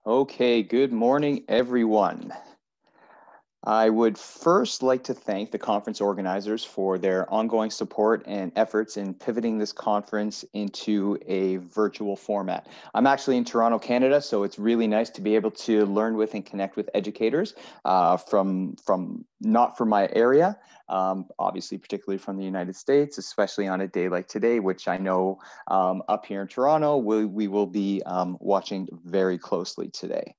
Okay, good morning, everyone. I would first like to thank the conference organizers for their ongoing support and efforts in pivoting this conference into a virtual format. I'm actually in Toronto, Canada, so it's really nice to be able to learn with and connect with educators from not from my area, obviously particularly from the United States, especially on a day like today, which I know up here in Toronto, we will be watching very closely today.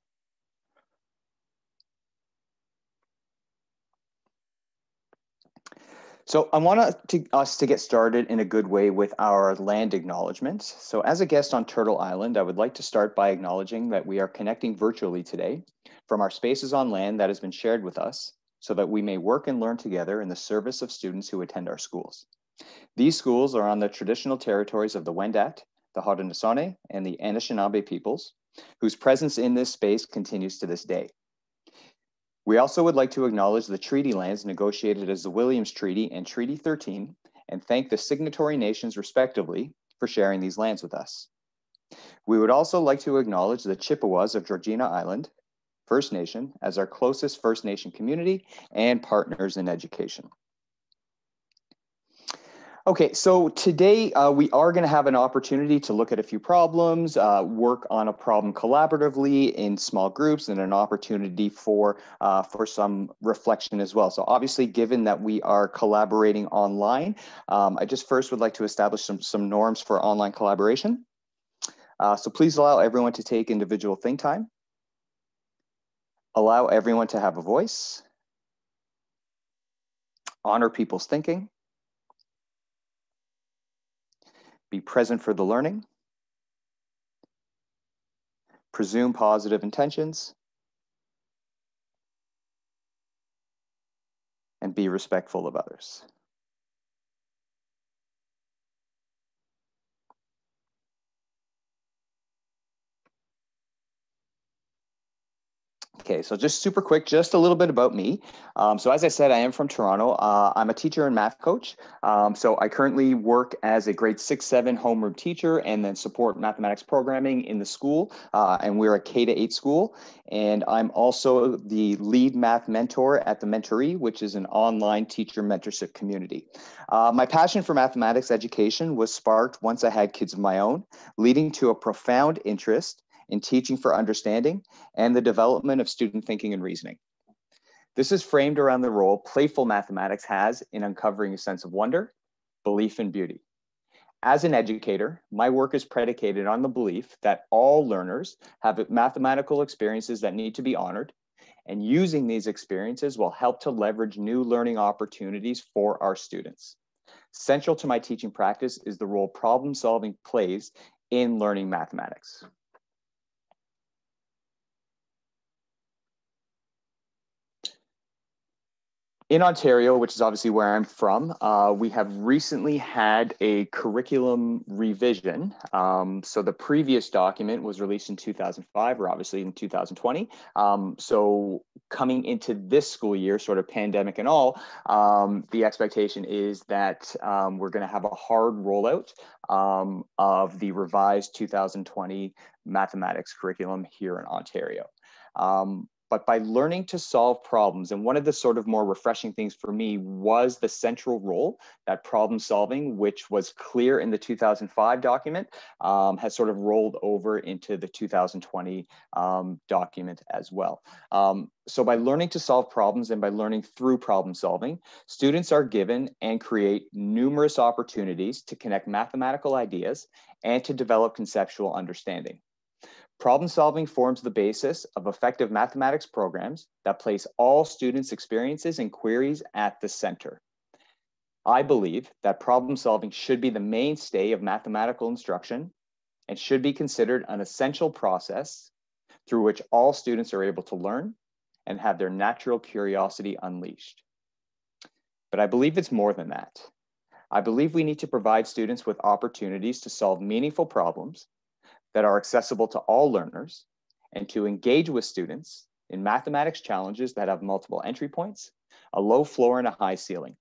So I want us to get started in a good way with our land acknowledgements. So as a guest on Turtle Island, I would like to start by acknowledging that we are connecting virtually today from our spaces on land that has been shared with us so that we may work and learn together in the service of students who attend our schools. These schools are on the traditional territories of the Wendat, the Haudenosaunee, and the Anishinaabe peoples, whose presence in this space continues to this day. We also would like to acknowledge the treaty lands negotiated as the Williams Treaty and Treaty 13, and thank the signatory nations respectively for sharing these lands with us. We would also like to acknowledge the Chippewas of Georgina Island, First Nation, as our closest First Nation community and partners in education. Okay, so today we are going to have an opportunity to look at a few problems, work on a problem collaboratively in small groups, and an opportunity for some reflection as well. So obviously, given that we are collaborating online, I just first would like to establish some norms for online collaboration. So please allow everyone to take individual think time. Allow everyone to have a voice. Honor people's thinking. Be present for the learning. Presume positive intentions. And be respectful of others. Okay, so just super quick, just a little bit about me. So as I said, I am from Toronto. I'm a teacher and math coach. So I currently work as a grade 6-7 homeroom teacher and then support mathematics programming in the school. And we're a K-8 school. And I'm also the lead math mentor at the Mentoree, which is an online teacher mentorship community. My passion for mathematics education was sparked once I had kids of my own, leading to a profound interest in teaching for understanding and the development of student thinking and reasoning. This is framed around the role playful mathematics has in uncovering a sense of wonder, belief, and beauty. As an educator, my work is predicated on the belief that all learners have mathematical experiences that need to be honored, and using these experiences will help to leverage new learning opportunities for our students. Central to my teaching practice is the role problem solving plays in learning mathematics. In Ontario, which is obviously where I'm from, we have recently had a curriculum revision. So the previous document was released in 2005, or obviously in 2020. So coming into this school year, sort of pandemic and all, the expectation is that we're going to have a hard rollout of the revised 2020 mathematics curriculum here in Ontario. But by learning to solve problems, and one of the sort of more refreshing things for me was the central role that problem solving, which was clear in the 2005 document, has sort of rolled over into the 2020 document as well. So by learning to solve problems and by learning through problem solving, students are given and create numerous opportunities to connect mathematical ideas and to develop conceptual understanding. Problem solving forms the basis of effective mathematics programs that place all students' experiences and queries at the center. I believe that problem solving should be the mainstay of mathematical instruction and should be considered an essential process through which all students are able to learn and have their natural curiosity unleashed. But I believe it's more than that. I believe we need to provide students with opportunities to solve meaningful problems that are accessible to all learners, and to engage with students in mathematics challenges that have multiple entry points, a low floor and a high ceiling.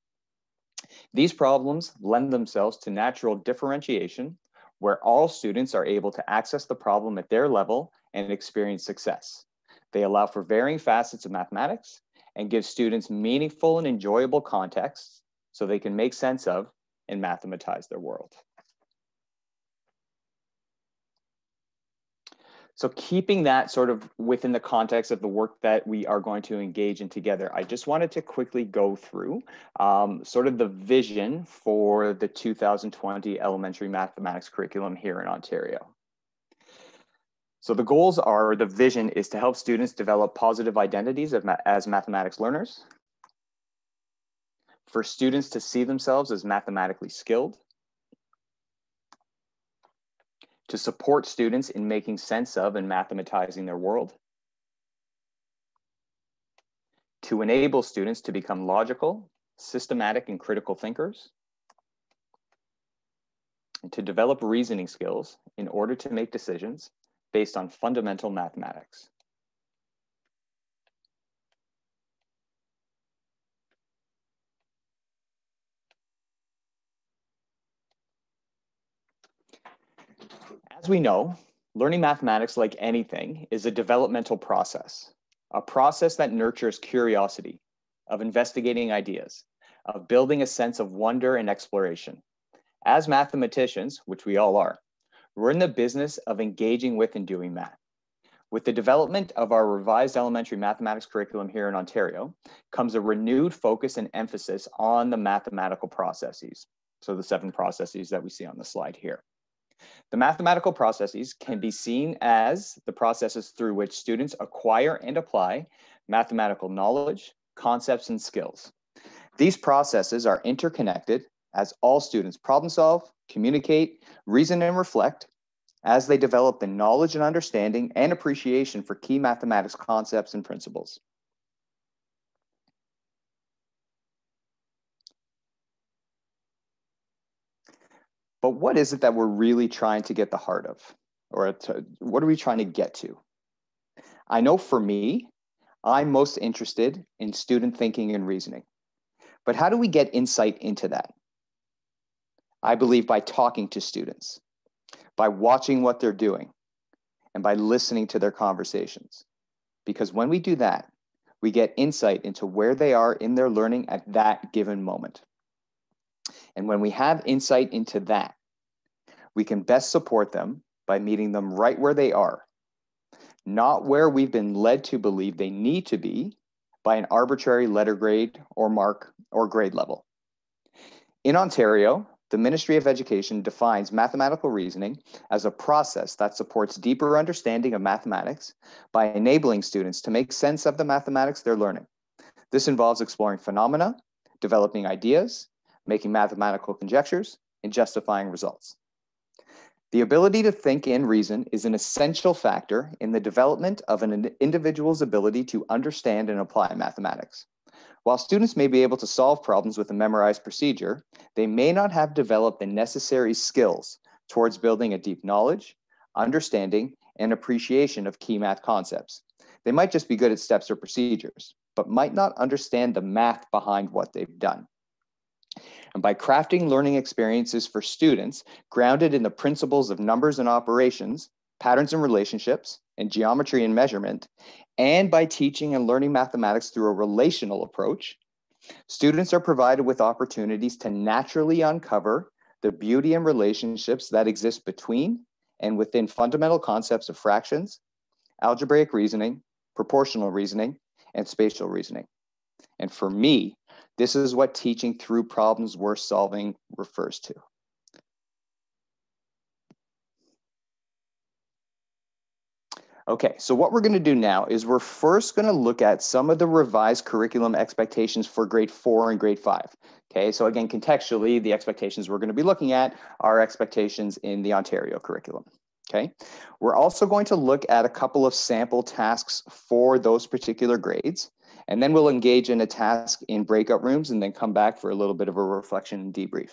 These problems lend themselves to natural differentiation, where all students are able to access the problem at their level and experience success. They allow for varying facets of mathematics and give students meaningful and enjoyable contexts so they can make sense of and mathematize their world. So keeping that sort of within the context of the work that we are going to engage in together, I just wanted to quickly go through sort of the vision for the 2020 elementary mathematics curriculum here in Ontario. So the goals are, the vision is to help students develop positive identities as mathematics learners, for students to see themselves as mathematically skilled, to support students in making sense of and mathematizing their world, to enable students to become logical, systematic, and critical thinkers, and to develop reasoning skills in order to make decisions based on fundamental mathematics. As we know, learning mathematics, like anything, is a developmental process, a process that nurtures curiosity, of investigating ideas, of building a sense of wonder and exploration. As mathematicians, which we all are, we're in the business of engaging with and doing math. With the development of our revised elementary mathematics curriculum here in Ontario comes a renewed focus and emphasis on the mathematical processes. So the 7 processes that we see on the slide here. The mathematical processes can be seen as the processes through which students acquire and apply mathematical knowledge, concepts, and skills. These processes are interconnected as all students problem solve, communicate, reason, and reflect as they develop the knowledge and understanding and appreciation for key mathematics concepts and principles. But what is it that we're really trying to get the heart of? Or what are we trying to get to? I know for me, I'm most interested in student thinking and reasoning. But how do we get insight into that? I believe by talking to students, by watching what they're doing, and by listening to their conversations. Because when we do that, we get insight into where they are in their learning at that given moment. And when we have insight into that, we can best support them by meeting them right where they are, not where we've been led to believe they need to be by an arbitrary letter grade or mark or grade level. In Ontario, the Ministry of Education defines mathematical reasoning as a process that supports deeper understanding of mathematics by enabling students to make sense of the mathematics they're learning. This involves exploring phenomena, developing ideas, making mathematical conjectures, and justifying results. The ability to think and reason is an essential factor in the development of an individual's ability to understand and apply mathematics. While students may be able to solve problems with a memorized procedure, they may not have developed the necessary skills towards building a deep knowledge, understanding, and appreciation of key math concepts. They might just be good at steps or procedures, but might not understand the math behind what they've done. And by crafting learning experiences for students grounded in the principles of numbers and operations, patterns and relationships, and geometry and measurement, and by teaching and learning mathematics through a relational approach, students are provided with opportunities to naturally uncover the beauty and relationships that exist between and within fundamental concepts of fractions, algebraic reasoning, proportional reasoning, and spatial reasoning. And for me, this is what teaching through problems worth solving refers to. Okay, so what we're going to do now is we're first going to look at some of the revised curriculum expectations for grade 4 and grade 5. Okay, so again, contextually, the expectations we're going to be looking at are expectations in the Ontario curriculum. Okay, we're also going to look at a couple of sample tasks for those particular grades, and then we'll engage in a task in breakout rooms and then come back for a little bit of a reflection and debrief.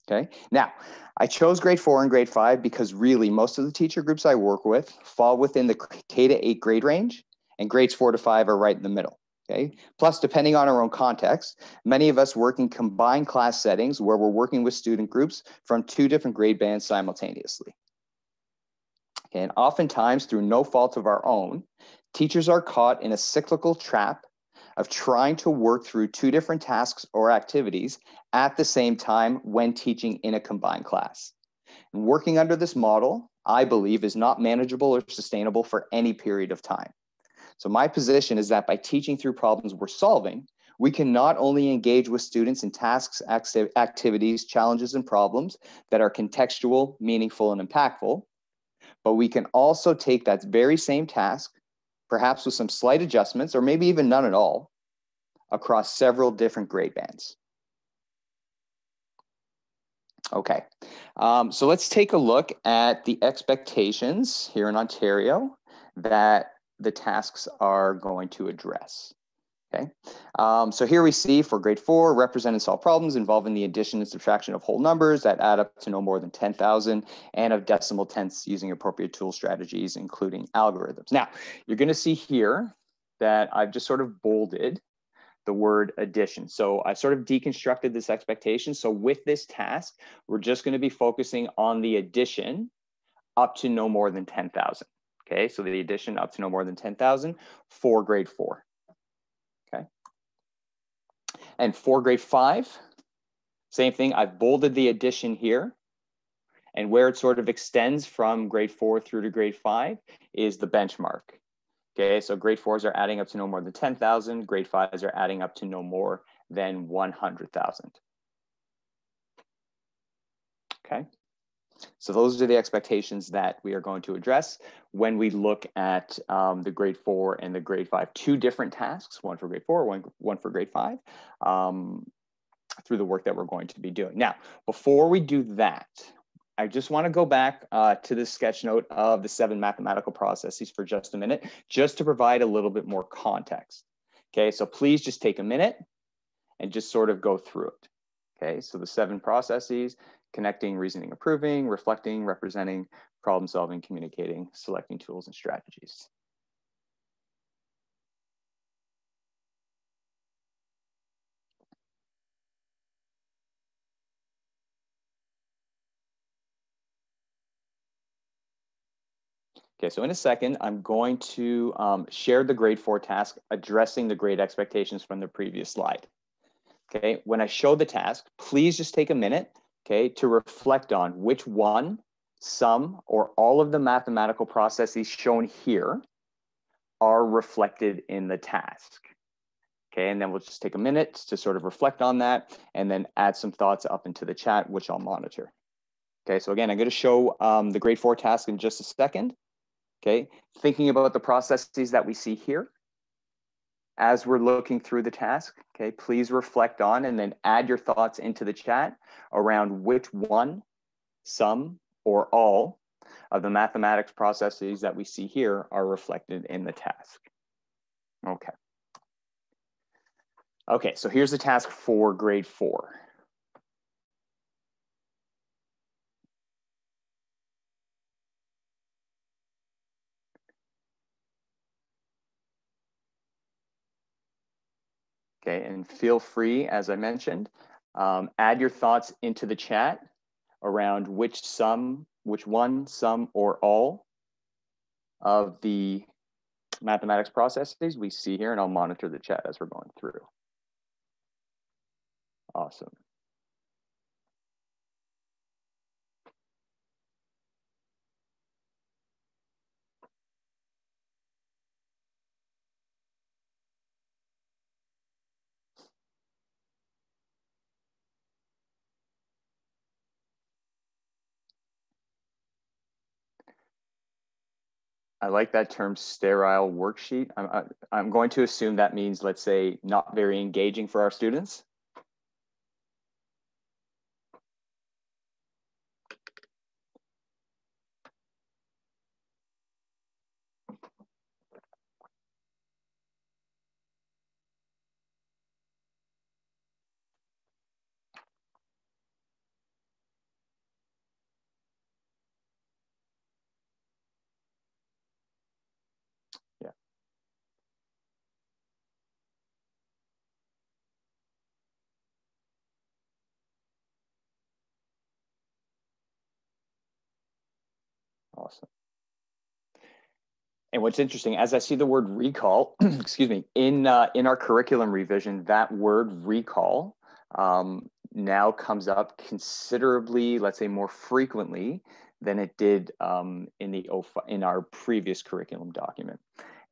Okay, now I chose grade 4 and grade 5 because really most of the teacher groups I work with fall within the K to 8 grade range, and grades 4 to 5 are right in the middle. Okay, plus depending on our own context, many of us work in combined class settings where we're working with student groups from 2 different grade bands simultaneously. And oftentimes, through no fault of our own, teachers are caught in a cyclical trap of trying to work through two different tasks or activities at the same time when teaching in a combined class. And working under this model, I believe, is not manageable or sustainable for any period of time. So my position is that by teaching through problems we're solving, we can not only engage with students in tasks, activities, challenges, and problems that are contextual, meaningful, and impactful, but we can also take that very same task, perhaps with some slight adjustments, or maybe even none at all, across several different grade bands. Okay, so let's take a look at the expectations here in Ontario that the tasks are going to address. Okay, so here we see for grade 4, represent and solve problems involving the addition and subtraction of whole numbers that add up to no more than 10,000 and of decimal tenths using appropriate tool strategies, including algorithms. Now, you're going to see here that I've just sort of bolded the word addition. So I sort of deconstructed this expectation. So with this task, we're just going to be focusing on the addition up to no more than 10,000. Okay, so the addition up to no more than 10,000 for grade 4. Okay. And for grade 5, same thing. I've bolded the addition here. And where it sort of extends from grade 4 through to grade 5 is the benchmark. Okay, so grade 4s are adding up to no more than 10,000. Grade 5s are adding up to no more than 100,000. Okay, so those are the expectations that we are going to address when we look at the grade 4 and the grade 5, two different tasks, one for grade 4, one for grade 5, through the work that we're going to be doing. Now, before we do that, I just want to go back to the sketch note of the 7 mathematical processes for just a minute, just to provide a little bit more context. Okay, so please just take a minute and just sort of go through it. Okay, so the 7 processes: connecting, reasoning, approving, reflecting, representing, problem solving, communicating, selecting tools and strategies. Okay, so in a second, I'm going to share the grade 4 task addressing the grade expectations from the previous slide. Okay, when I show the task, please just take a minute, okay, to reflect on which one, some, or all of the mathematical processes shown here are reflected in the task. Okay, and then we'll just take a minute to sort of reflect on that and then add some thoughts up into the chat, which I'll monitor. Okay, so again, I'm going to show the grade 4 task in just a second. Okay, thinking about the processes that we see here as we're looking through the task. Okay, please reflect on and then add your thoughts into the chat around which one, some, or all of the mathematics processes that we see here are reflected in the task. Okay. Okay, so here's the task for grade 4. Okay, and feel free, as I mentioned, add your thoughts into the chat around which one, some, or all of the mathematics processes we see here, and I'll monitor the chat as we're going through. Awesome. I like that term, sterile worksheet. I'm going to assume that means, let's say, not very engaging for our students. Yeah. Awesome. And what's interesting, as I see the word recall, excuse me, in our curriculum revision, that word recall now comes up considerably, let's say more frequently than it did in our previous curriculum document.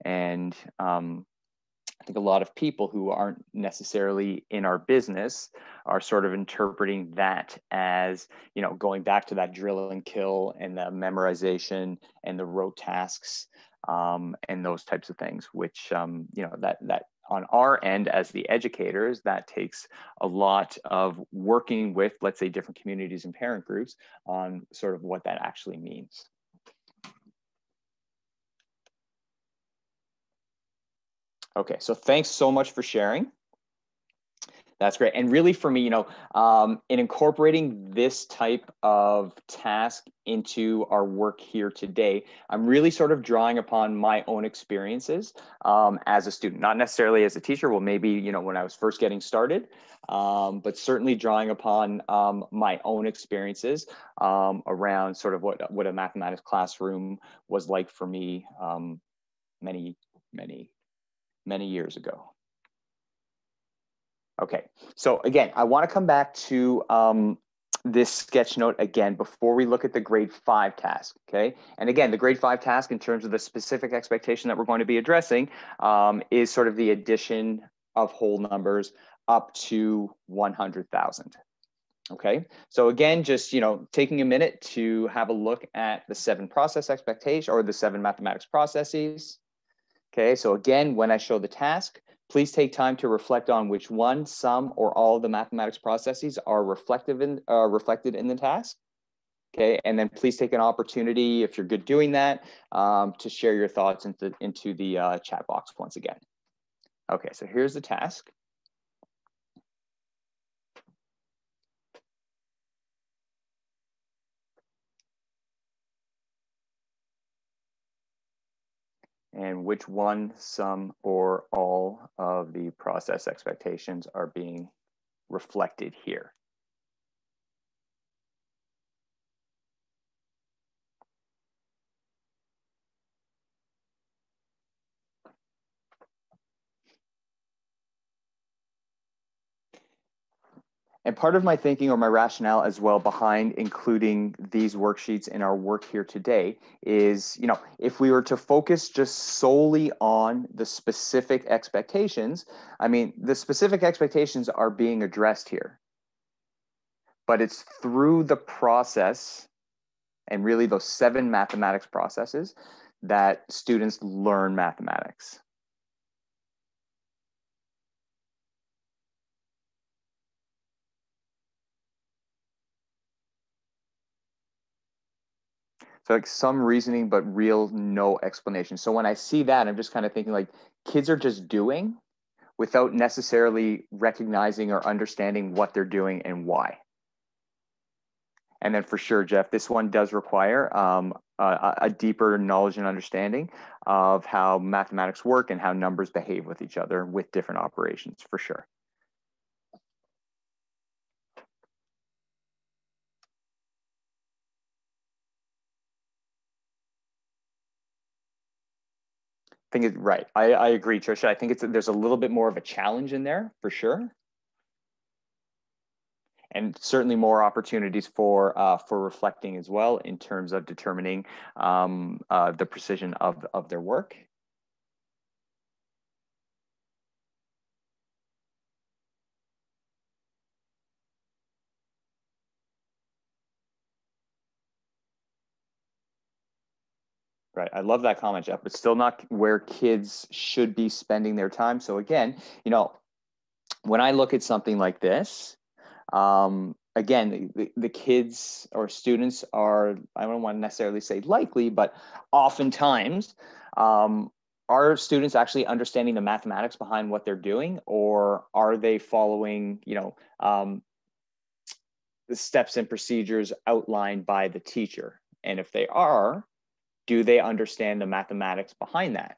And I think a lot of people who aren't necessarily in our business are sort of interpreting that as, you know, going back to that drill and kill and the memorization and the rote tasks and those types of things, which, you know, that on our end as the educators, that takes a lot of working with, let's say, different communities and parent groups on sort of what that actually means. Okay, so thanks so much for sharing. That's great. And really for me, you know, in incorporating this type of task into our work here today, I'm really sort of drawing upon my own experiences as a student, not necessarily as a teacher. Well, maybe, you know, when I was first getting started, but certainly drawing upon my own experiences around sort of what a mathematics classroom was like for me many years ago. Okay, so again, I want to come back to this sketch note again before we look at the grade 5 task, okay? And again, the grade 5 task in terms of the specific expectation that we're going to be addressing is sort of the addition of whole numbers up to 100,000. Okay, so again, just, you know, taking a minute to have a look at the 7 process expectation or the 7 mathematics processes. Okay, so again, when I show the task, please take time to reflect on which one, some, or all of the mathematics processes are reflected in the task. Okay, and then please take an opportunity, if you're good doing that, to share your thoughts into the chat box once again. Okay, so here's the task. And which one, some, or all of the process expectations are being reflected here. And part of my thinking or my rationale as well behind including these worksheets in our work here today is, you know, if we were to focus just solely on the specific expectations, I mean, the specific expectations are being addressed here, but it's through the process and really those 7 mathematics processes that students learn mathematics. So like some reasoning, but real no explanation. So when I see that, I'm just kind of thinking like kids are just doing without necessarily recognizing or understanding what they're doing and why. And then for sure, Jeff, this one does require a deeper knowledge and understanding of how mathematics work and how numbers behave with each other with different operations, for sure. I think it's right. I agree, Trisha. I think there's a little bit more of a challenge in there, for sure. And certainly more opportunities for reflecting as well in terms of determining the precision of their work. Right. I love that comment, Jeff, but still not where kids should be spending their time. So again, you know, when I look at something like this, again, the kids or students are, I don't want to necessarily say likely, but oftentimes, are students actually understanding the mathematics behind what they're doing, or are they following, you know, the steps and procedures outlined by the teacher? And if they are, do they understand the mathematics behind that?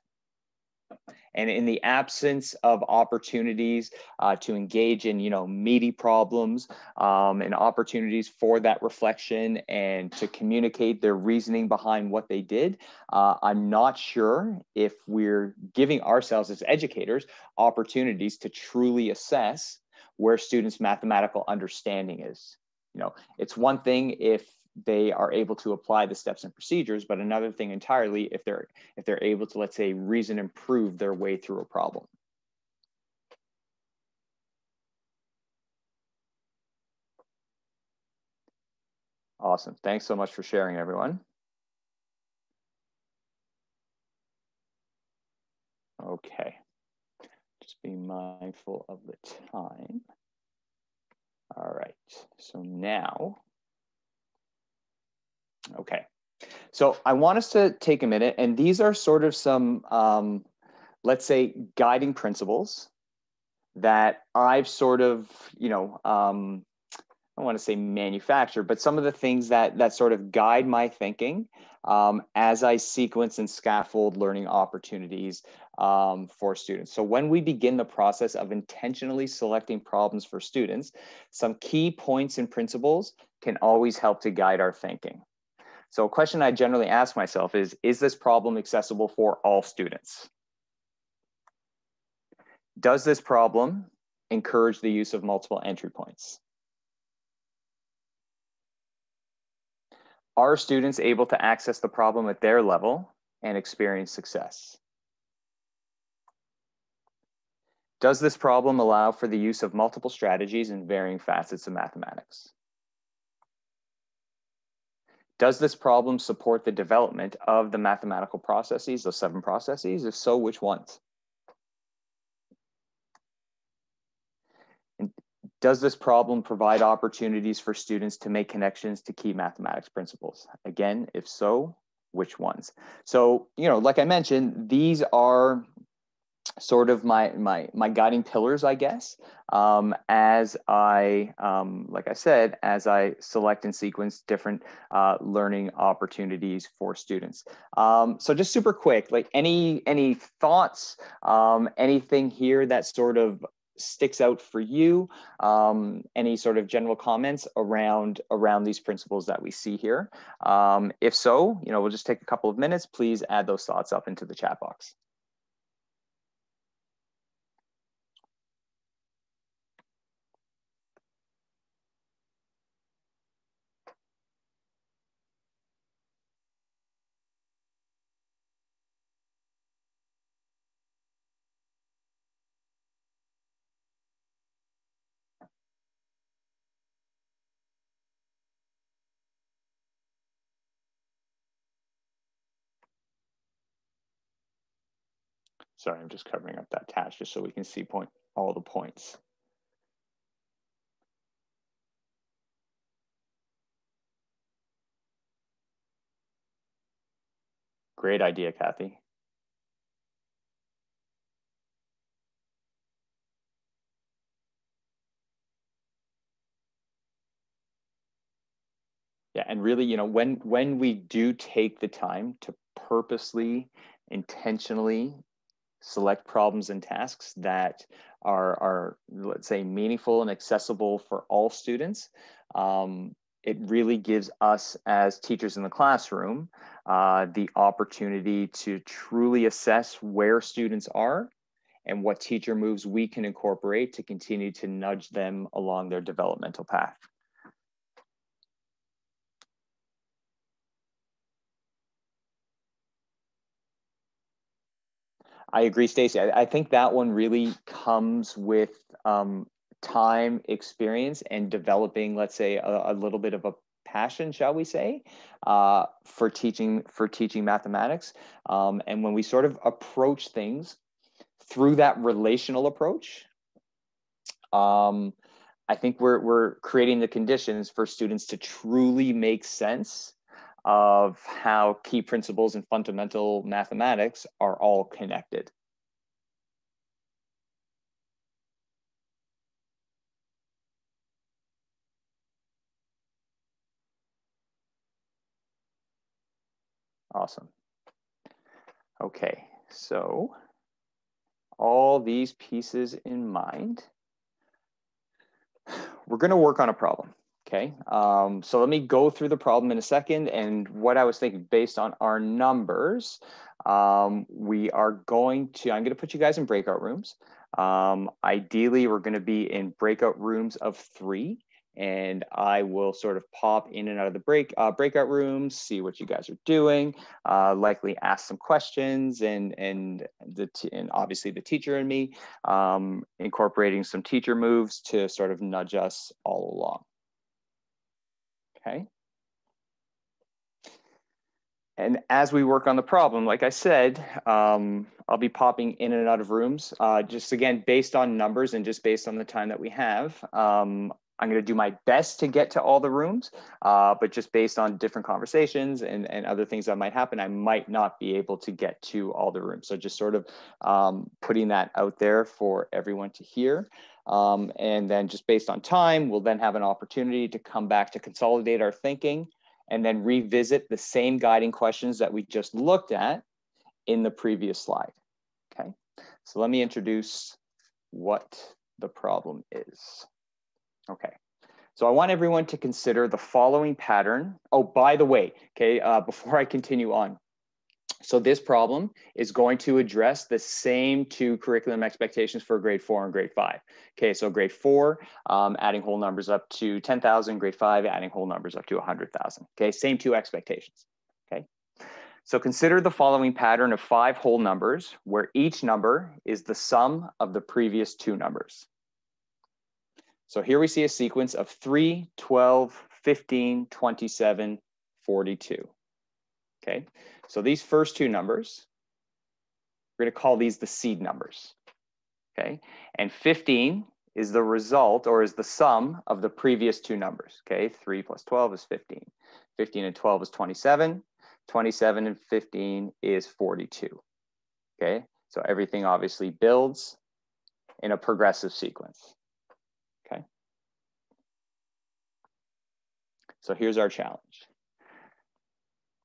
And in the absence of opportunities to engage in, meaty problems and opportunities for that reflection and to communicate their reasoning behind what they did, I'm not sure if we're giving ourselves as educators opportunities to truly assess where students' mathematical understanding is. It's one thing if they are able to apply the steps and procedures, but another thing entirely if they're able to, let's say, reason and prove their way through a problem. Awesome. Thanks so much for sharing, everyone. Okay. Just be mindful of the time. All right. So now, okay. So I want us to take a minute, and these are sort of some, let's say, guiding principles that I've sort of, I want to say manufacture, but some of the things that sort of guide my thinking as I sequence and scaffold learning opportunities for students. So when we begin the process of intentionally selecting problems for students, some key points and principles can always help to guide our thinking. So a question I generally ask myself is this problem accessible for all students? Does this problem encourage the use of multiple entry points? Are students able to access the problem at their level and experience success? Does this problem allow for the use of multiple strategies and varying facets of mathematics? Does this problem support the development of the mathematical processes, those 7 processes? If so, which ones? And does this problem provide opportunities for students to make connections to key mathematics principles? Again, if so, which ones? So, like I mentioned, these are sort of my guiding pillars, I guess, as I, like I said, as I select and sequence different learning opportunities for students. So just super quick, like any thoughts, anything here that sort of sticks out for you, any sort of general comments around these principles that we see here? If so, we'll just take a couple of minutes. Please add those thoughts up into the chat box. Sorry, I'm just covering up that task just so we can see all the points. Great idea, Kathy. Yeah, and really, when we do take the time to purposely, intentionally select problems and tasks that are let's say, meaningful and accessible for all students, it really gives us as teachers in the classroom the opportunity to truly assess where students are and what teacher moves we can incorporate to continue to nudge them along their developmental path. I agree, Stacy. I think that one really comes with time, experience, and developing, let's say, a little bit of a passion, shall we say, for teaching mathematics. And when we sort of approach things through that relational approach, I think we're creating the conditions for students to truly make sense of how key principles and fundamental mathematics are all connected. Awesome. Okay, so all these pieces in mind, we're going to work on a problem. Okay, so let me go through the problem in a second. And what I was thinking based on our numbers, we are going to, I'm going to put you guys in breakout rooms. Ideally, we're going to be in breakout rooms of 3. And I will sort of pop in and out of the breakout rooms, see what you guys are doing, likely ask some questions, and obviously the teacher and me, incorporating some teacher moves to sort of nudge us all along. Okay. And as we work on the problem, like I said, I'll be popping in and out of rooms, just again, based on numbers and just based on the time that we have. I'm going to do my best to get to all the rooms, but just based on different conversations and other things that might happen, I might not be able to get to all the rooms. So just sort of putting that out there for everyone to hear. And then just based on time, we'll then have an opportunity to come back to consolidate our thinking and then revisit the same guiding questions that we just looked at in the previous slide. Okay, so let me introduce what the problem is. Okay, so I want everyone to consider the following pattern. Oh, by the way, okay, before I continue on, so this problem is going to address the same 2 curriculum expectations for grade 4 and grade 5. Okay, so grade 4, adding whole numbers up to 10,000, grade 5, adding whole numbers up to 100,000. Okay, same 2 expectations. Okay, so consider the following pattern of 5 whole numbers where each number is the sum of the previous 2 numbers. So here we see a sequence of 3, 12, 15, 27, 42. Okay, so these first 2 numbers, we're going to call these the seed numbers. Okay, and 15 is the result or is the sum of the previous 2 numbers. Okay, 3 plus 12 is 15. 15 and 12 is 27. 27 and 15 is 42. Okay, so everything obviously builds in a progressive sequence. Okay. So here's our challenge.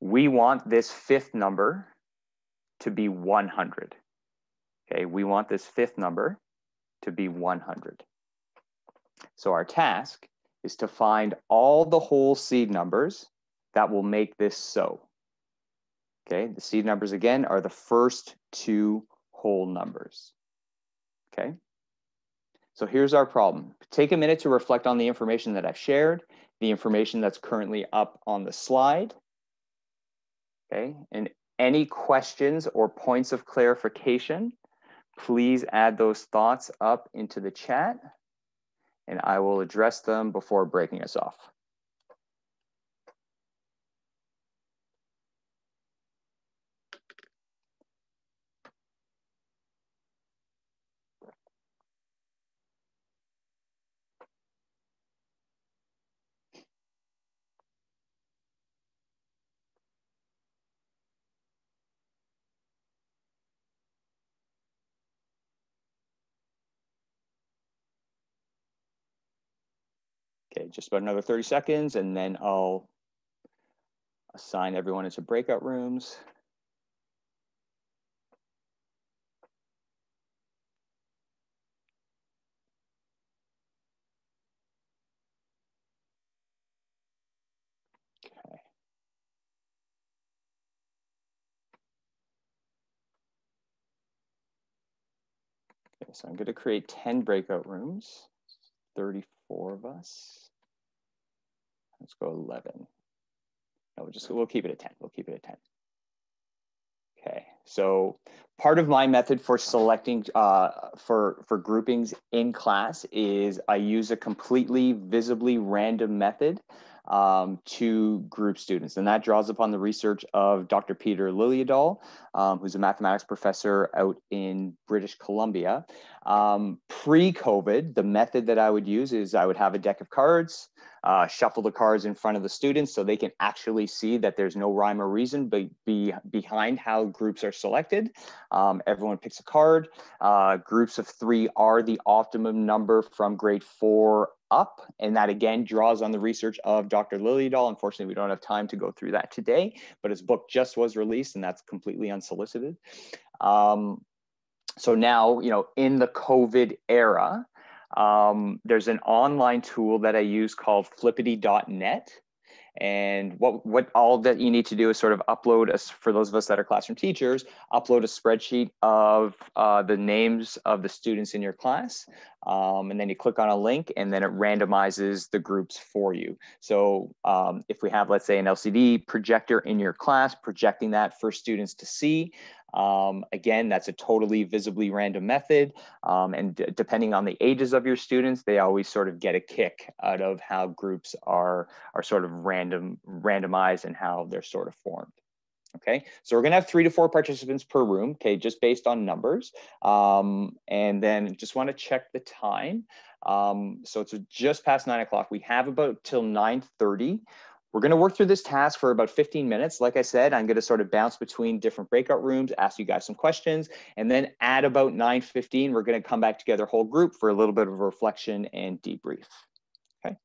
We want this 5th number to be 100. Okay, we want this 5th number to be 100. So our task is to find all the whole seed numbers that will make this so. Okay, the seed numbers again are the first 2 whole numbers. Okay, so here's our problem. Take a minute to reflect on the information that I've shared, the information that's currently up on the slide. Okay, and any questions or points of clarification, please add those thoughts up into the chat and I will address them before breaking us off. Okay, just about another 30 seconds and then I'll assign everyone into breakout rooms. Okay. Okay, so I'm going to create 10 breakout rooms, 34 of us. Let's go 11. No, we'll keep it at 10. We'll keep it at 10. Okay, so part of my method for selecting for groupings in class is I use a completely visibly random method to group students. And that draws upon the research of Dr. Peter Liljedahl, who's a mathematics professor out in British Columbia. Pre-COVID, the method that I would use is I would have a deck of cards, shuffle the cards in front of the students so they can actually see that there's no rhyme or reason behind how groups are selected. Everyone picks a card. Groups of 3 are the optimum number from grade 4 up, and that again draws on the research of Dr. Liljedahl. Unfortunately, we don't have time to go through that today, but his book just was released and that's completely unsolicited. So now, in the COVID era, there's an online tool that I use called flippity.net. And what all that you need to do is sort of upload us, for those of us that are classroom teachers, upload a spreadsheet of the names of the students in your class. And then you click on a link and then it randomizes the groups for you. So if we have, let's say, an LCD projector in your class, projecting that for students to see, again, that's a totally visibly random method. And depending on the ages of your students, they always sort of get a kick out of how groups are sort of randomized and how they're sort of formed. Okay, so we're gonna have 3 to 4 participants per room, okay, just based on numbers. And then just wanna check the time. So it's just past 9 o'clock. We have about till 9:30. We're gonna work through this task for about 15 minutes. Like I said, I'm gonna sort of bounce between different breakout rooms, ask you guys some questions, and then at about 9:15, we're gonna come back together whole group for a little bit of a reflection and debrief. Okay.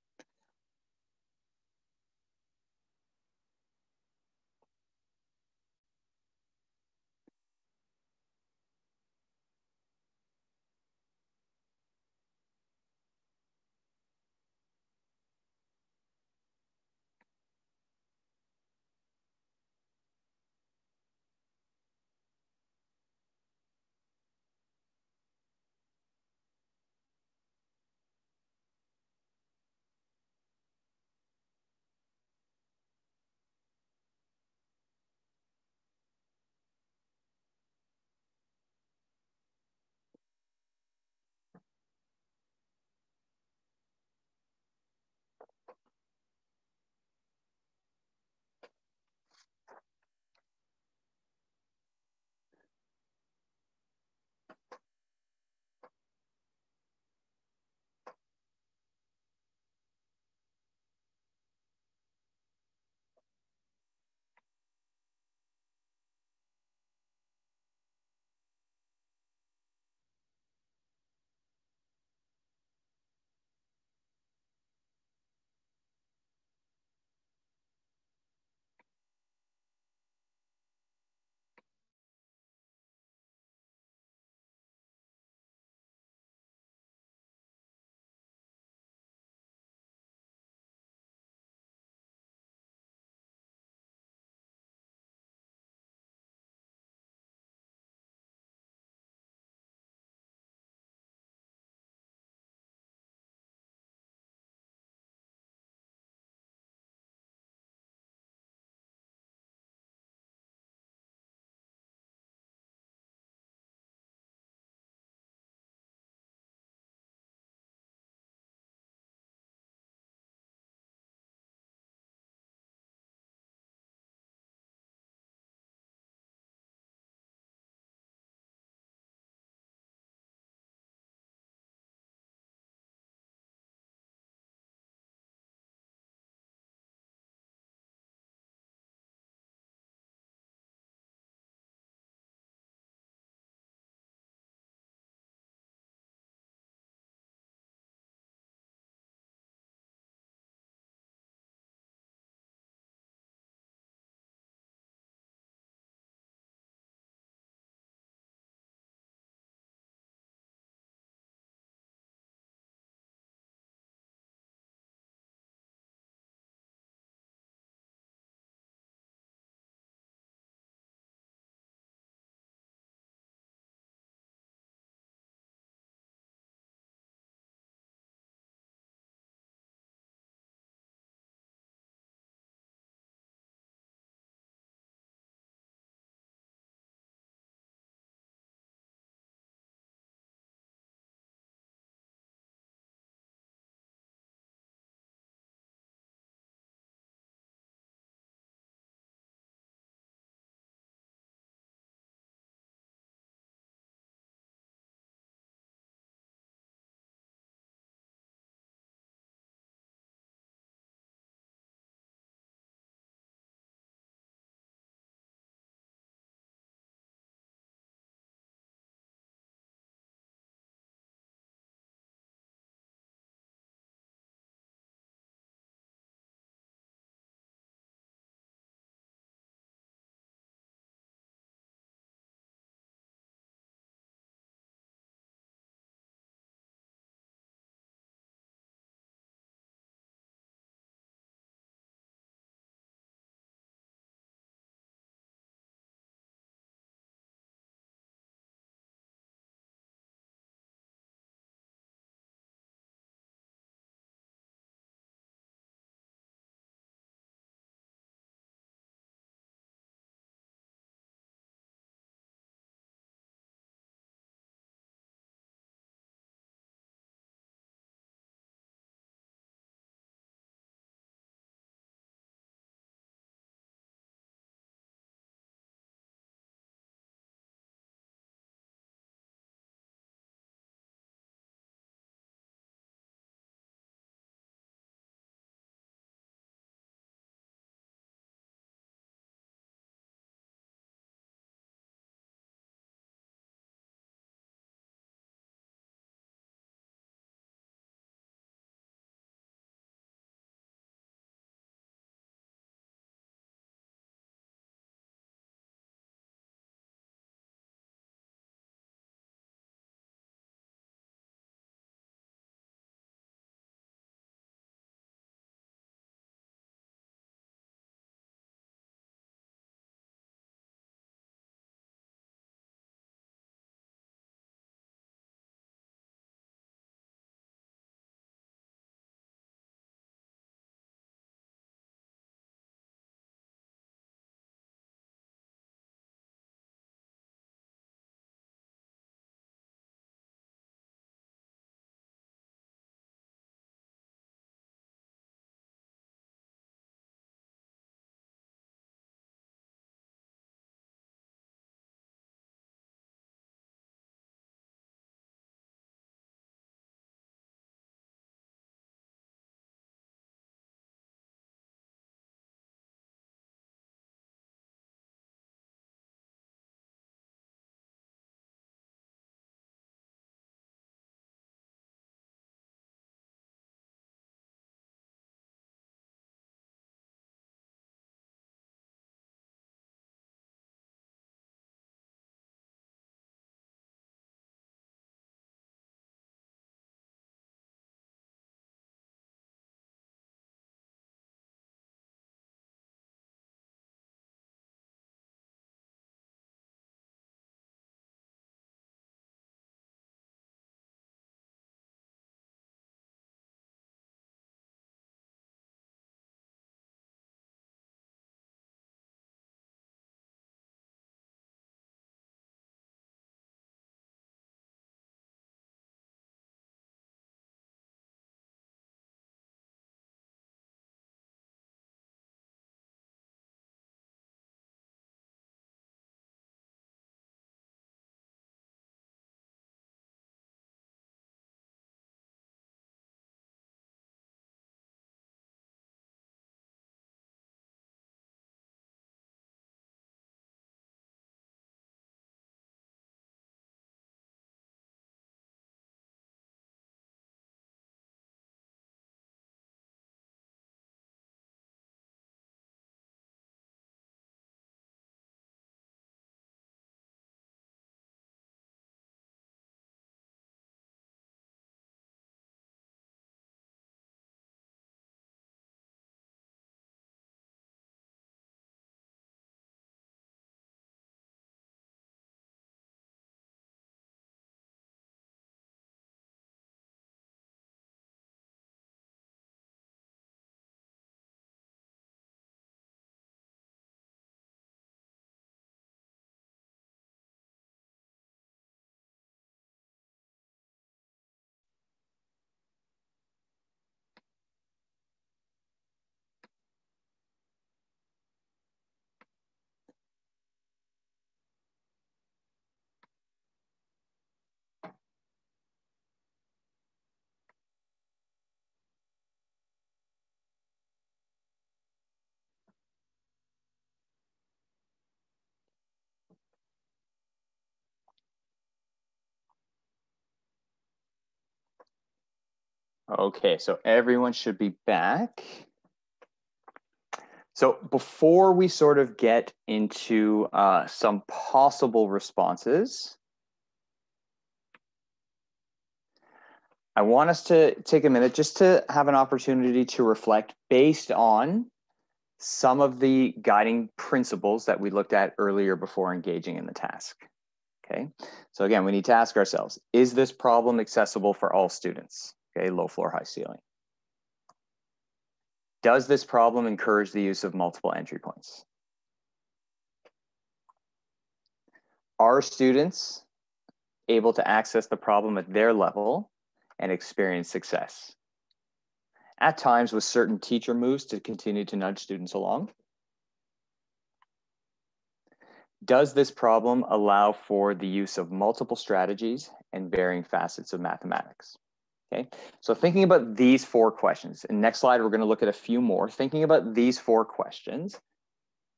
Okay, so everyone should be back. So before we sort of get into some possible responses, I want us to take a minute just to have an opportunity to reflect based on some of the guiding principles that we looked at earlier before engaging in the task. Okay, so again, we need to ask ourselves, is this problem accessible for all students? Okay, low floor, high ceiling. Does this problem encourage the use of multiple entry points? Are students able to access the problem at their level and experience success? At times with certain teacher moves to continue to nudge students along? Does this problem allow for the use of multiple strategies and varying facets of mathematics? Okay, so thinking about these 4 questions, and next slide, we're going to look at a few more. Thinking about these 4 questions,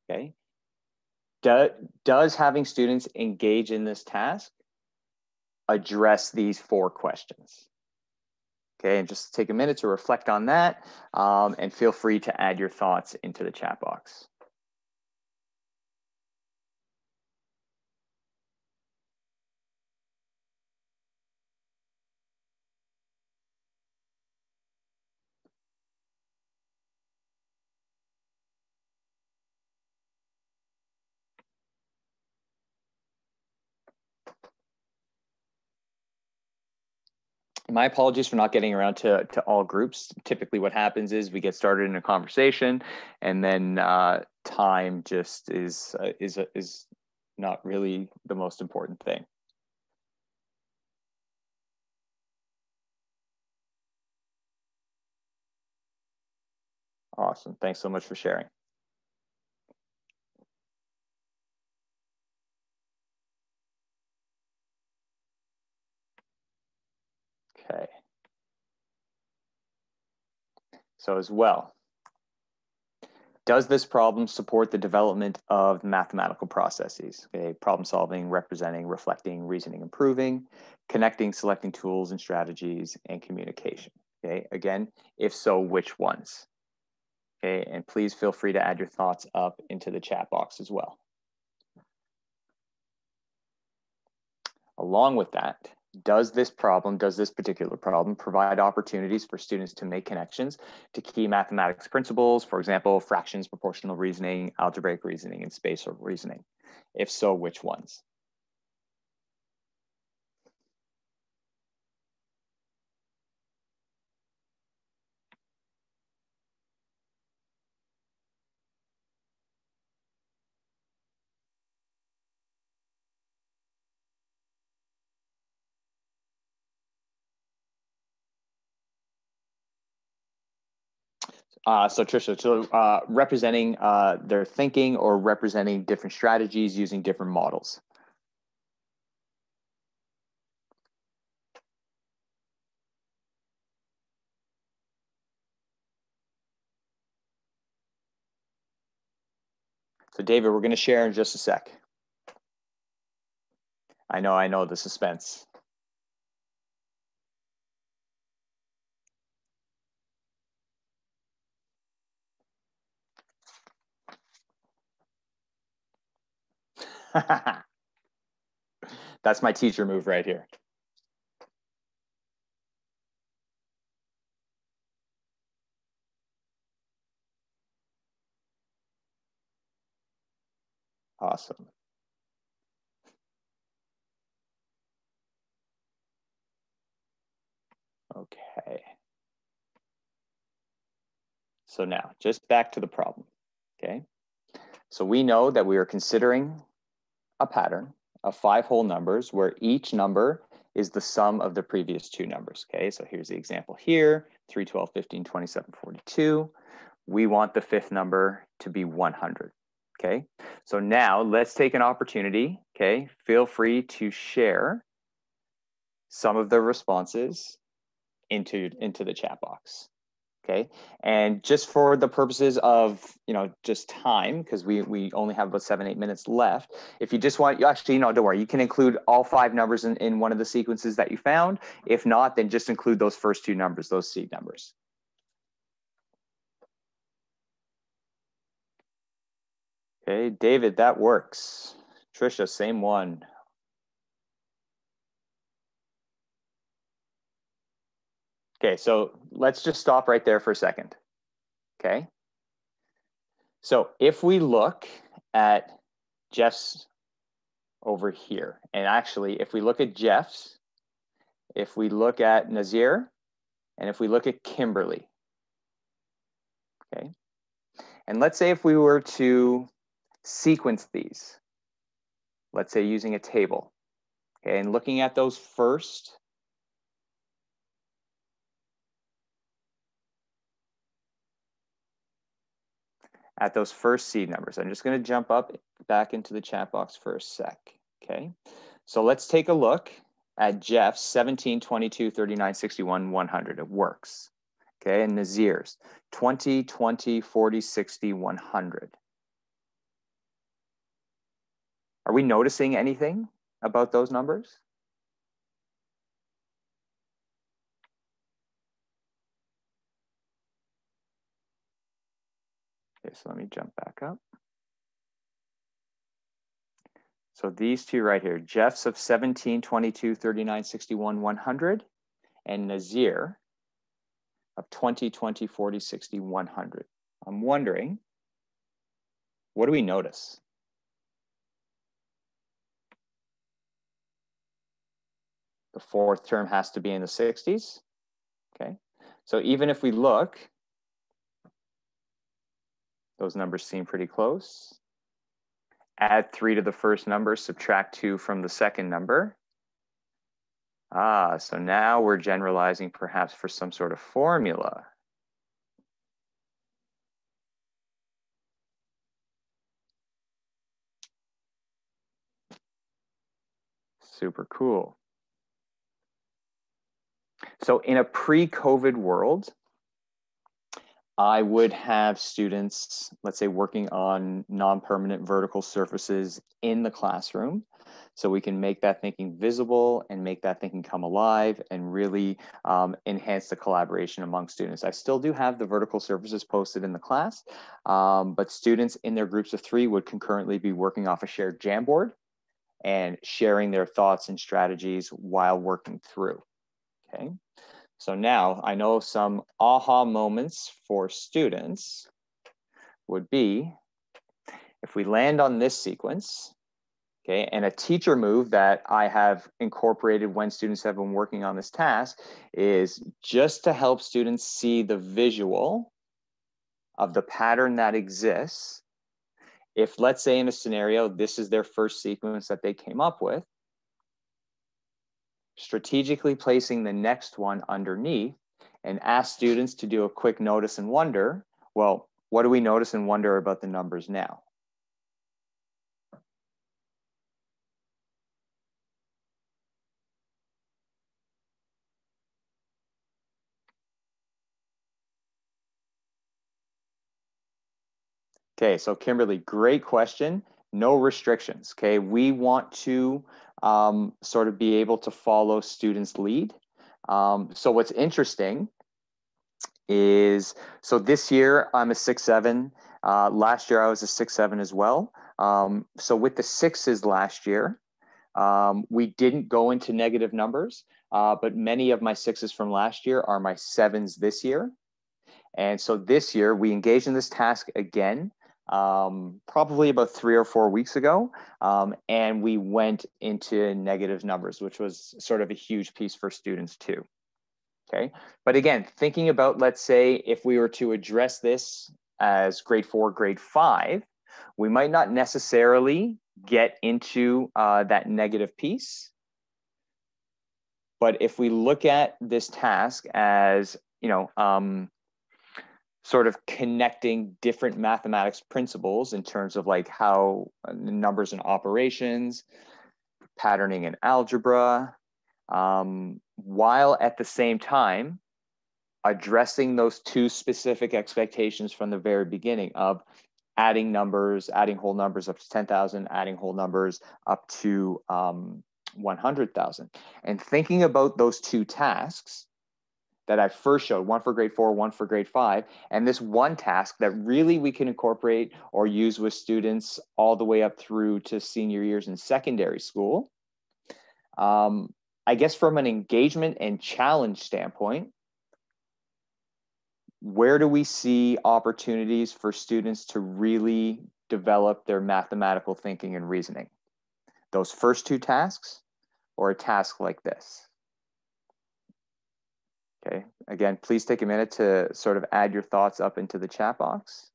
okay, does having students engage in this task address these 4 questions? Okay, and just take a minute to reflect on that, and feel free to add your thoughts into the chat box. My apologies for not getting around to all groups. Typically what happens is we get started in a conversation and then time just is not really the most important thing. Awesome. Thanks so much for sharing. Okay. So as well, does this problem support the development of mathematical processes? Okay, problem solving, representing, reflecting, reasoning, improving, connecting, selecting tools and strategies, and communication. Okay, again, if so, which ones? Okay, and please feel free to add your thoughts up into the chat box as well. Along with that, does this particular problem provide opportunities for students to make connections to key mathematics principles, for example, fractions, proportional reasoning, algebraic reasoning, and spatial reasoning? If so, which ones? So Trisha, representing their thinking or representing different strategies using different models. So David, we're going to share in just a sec. I know the suspense. That's my teacher move right here. Awesome. Okay. So now, just back to the problem, okay? So we know that we are considering a pattern of 5 whole numbers where each number is the sum of the previous 2 numbers, okay? So here's the example here, 3, 12, 15, 27, 42. We want the 5th number to be 100, okay? So now let's take an opportunity, okay? Feel free to share some of the responses into the chat box. Okay, and just for the purposes of, just time, because we only have about 7-8 minutes left. If you just want, you actually, don't worry, you can include all 5 numbers in one of the sequences that you found. If not, then just include those first 2 numbers, those seed numbers. Okay, David, that works. Trisha, same one. Okay, so let's just stop right there for a second. Okay. So if we look at Jeff's over here, and actually, if we look at Jeff's, if we look at Nazir, and if we look at Kimberly, okay, and let's say if we were to sequence these, let's say using a table, okay, and looking at those first, seed numbers. I'm just going to jump up back into the chat box for a sec, okay? So let's take a look at Jeff's 17, 22, 39, 61, 100. It works, okay? And Nazir's 20, 20, 40, 60, 100. Are we noticing anything about those numbers? Okay, so let me jump back up. So these 2 right here, Jeff's of 17, 22, 39, 61, 100, and Nazir of 20, 20, 40, 60, 100. I'm wondering, what do we notice? The 4th term has to be in the 60s, okay? So even if we look, those numbers seem pretty close. Add 3 to the first number, subtract 2 from the second number. So now we're generalizing perhaps for some sort of formula. Super cool. So in a pre-COVID world, I would have students, let's say, working on non-permanent vertical surfaces in the classroom. So we can make that thinking visible and make that thinking come alive and really enhance the collaboration among students. I still do have the vertical surfaces posted in the class, but students in their groups of 3 would concurrently be working off a shared Jamboard and sharing their thoughts and strategies while working through, okay? So now I know some aha moments for students would be if we land on this sequence, okay, and a teacher move that I have incorporated when students have been working on this task is just to help students see the visual of the pattern that exists. If, let's say in a scenario, this is their first sequence that they came up with, strategically placing the next one underneath and ask students to do a quick notice and wonder, well, what do we notice and wonder about the numbers now? Okay, so Kimberly, great question. No restrictions, okay? We want to sort of be able to follow students' lead. So what's interesting is, so this year I'm a 6'7". Last year I was a 6'7" as well. So with the 6s last year, we didn't go into negative numbers, but many of my 6s from last year are my 7s this year. And so this year we engaged in this task again, probably about 3 or 4 weeks ago. And we went into negative numbers, which was sort of a huge piece for students too. Okay, but again, thinking about, let's say, if we were to address this as grade 4, grade 5, we might not necessarily get into that negative piece. But if we look at this task as, sort of connecting different mathematics principles in terms of like how numbers and operations, patterning and algebra, while at the same time addressing those two specific expectations from the very beginning of adding numbers, adding whole numbers up to 10,000, adding whole numbers up to 100,000. And thinking about those two tasks that I first showed, one for grade 4, one for grade 5, and this one task that really we can incorporate or use with students all the way up through to senior years in secondary school. I guess from an engagement and challenge standpoint, where do we see opportunities for students to really develop their mathematical thinking and reasoning? Those first two tasks or a task like this? Okay, again, please take a minute to sort of add your thoughts up into the chat box.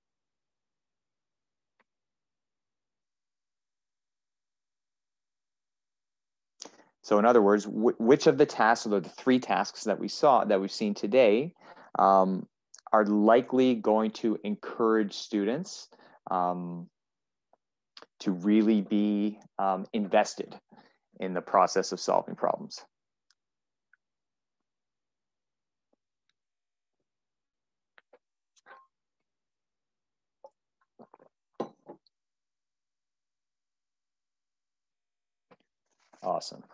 So in other words, which of the tasks, or the three tasks that we've seen today, are likely going to encourage students to really be invested in the process of solving problems? Awesome.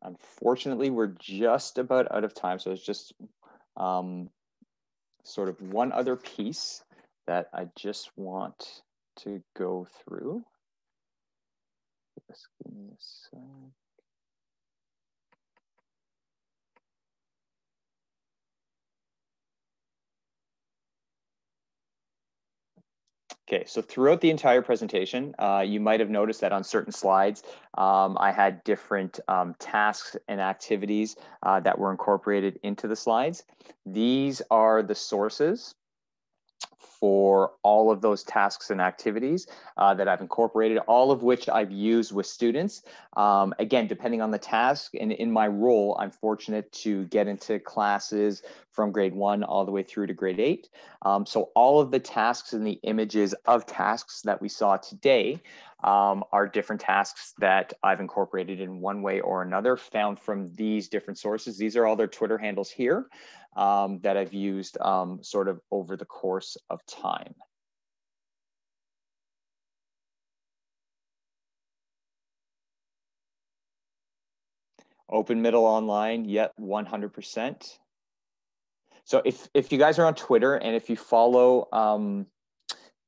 Unfortunately, we're just about out of time, so it's just sort of one other piece that I just want to go through. Just give me a sec. Okay, so throughout the entire presentation, you might have noticed that on certain slides, I had different tasks and activities that were incorporated into the slides. These are the sources for all of those tasks and activities that I've incorporated, all of which I've used with students. Again, depending on the task, and in my role, I'm fortunate to get into classes from grade 1 all the way through to grade 8. So all of the tasks and the images of tasks that we saw today are different tasks that I've incorporated in one way or another, found from these different sources. These are all their Twitter handles here that I've used sort of over the course of time. Open Middle Online, yet 100%. So if you guys are on Twitter and if you follow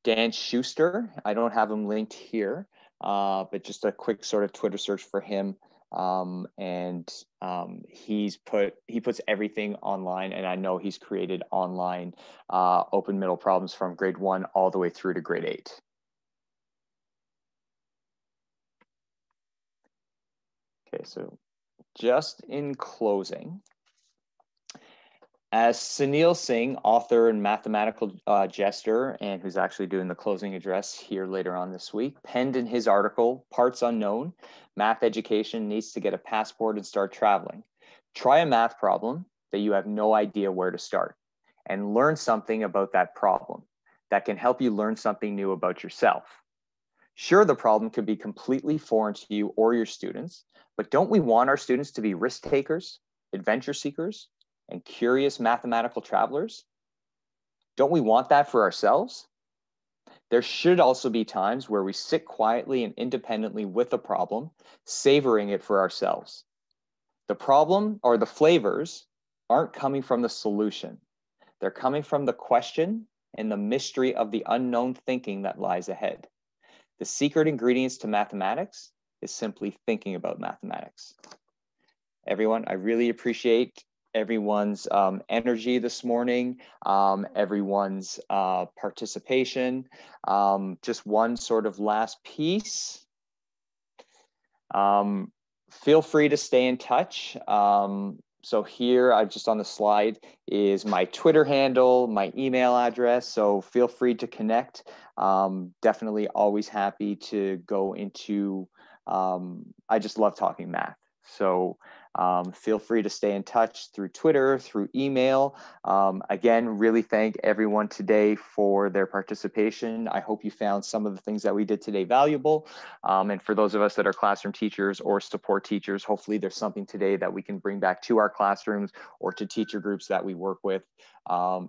Dan Schuster, I don't have him linked here, but just a quick sort of Twitter search for him. He puts everything online, and I know he's created online open middle problems from grade 1 all the way through to grade 8. Okay, so just in closing, as Sunil Singh, author and mathematical jester, and who's actually doing the closing address here later on this week, penned in his article, Parts Unknown, Math Education Needs to Get a Passport and Start Traveling. Try a math problem that you have no idea where to start, and learn something about that problem that can help you learn something new about yourself. Sure, the problem could be completely foreign to you or your students, but don't we want our students to be risk takers, adventure seekers, and curious mathematical travelers? Don't we want that for ourselves? There should also be times where we sit quietly and independently with a problem, savoring it for ourselves. The problem or the flavors aren't coming from the solution. They're coming from the question and the mystery of the unknown thinking that lies ahead. The secret ingredients to mathematics is simply thinking about mathematics. Everyone, I really appreciate everyone's energy this morning, everyone's participation. Just one sort of last piece. Feel free to stay in touch. So here, I've just on the slide is my Twitter handle, my email address. So feel free to connect. Definitely always happy to go into, I just love talking math. So Feel free to stay in touch through Twitter, through email. Again, really thank everyone today for their participation. I hope you found some of the things that we did today valuable. And for those of us that are classroom teachers or support teachers, hopefully there's something today that we can bring back to our classrooms or to teacher groups that we work with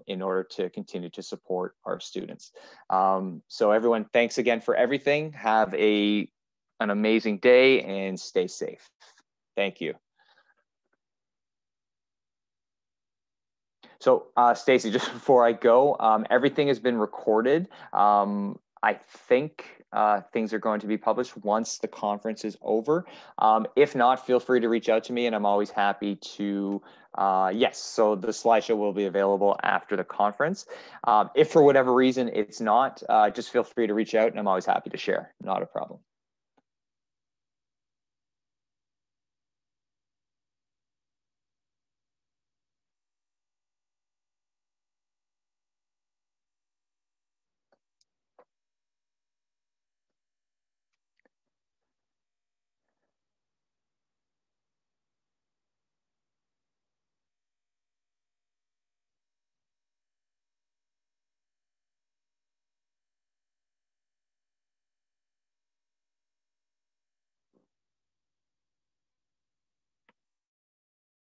in order to continue to support our students. So everyone, thanks again for everything. Have an amazing day and stay safe. Thank you. So Stacy, just before I go, everything has been recorded. I think things are going to be published once the conference is over. If not, feel free to reach out to me and I'm always happy to, yes, so the slideshow will be available after the conference. If for whatever reason it's not, just feel free to reach out and I'm always happy to share, not a problem.